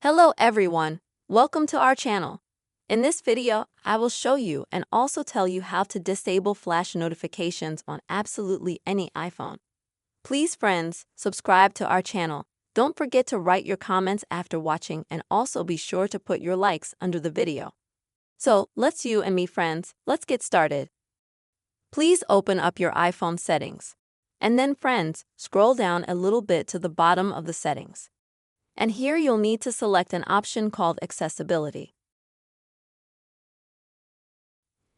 Hello everyone, welcome to our channel. In this video, I will show you and also tell you how to disable flash notifications on absolutely any iPhone. Please friends, subscribe to our channel. Don't forget to write your comments after watching and also be sure to put your likes under the video. So, you and me friends, let's get started. Please open up your iPhone settings. And then friends, scroll down a little bit to the bottom of the settings. And here you'll need to select an option called Accessibility.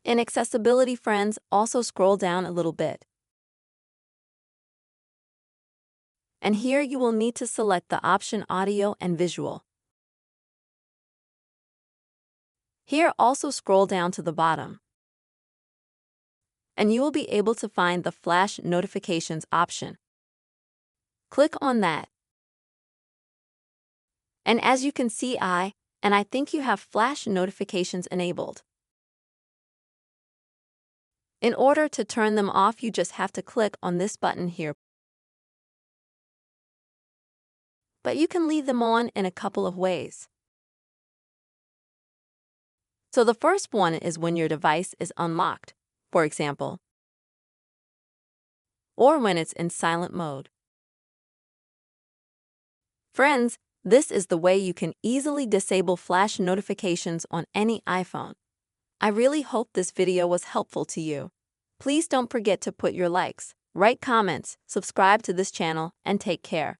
In Accessibility, friends, also scroll down a little bit. And here you will need to select the option Audio and Visual. Here also scroll down to the bottom. And you will be able to find the Flash Notifications option. Click on that. And as you can see, I think you have flash notifications enabled. In order to turn them off, you just have to click on this button here. But you can leave them on in a couple of ways. So the first one is when your device is unlocked, for example, or when it's in silent mode. Friends, this is the way you can easily disable flash notifications on any iPhone. I really hope this video was helpful to you. Please don't forget to put your likes, write comments, subscribe to this channel, and take care.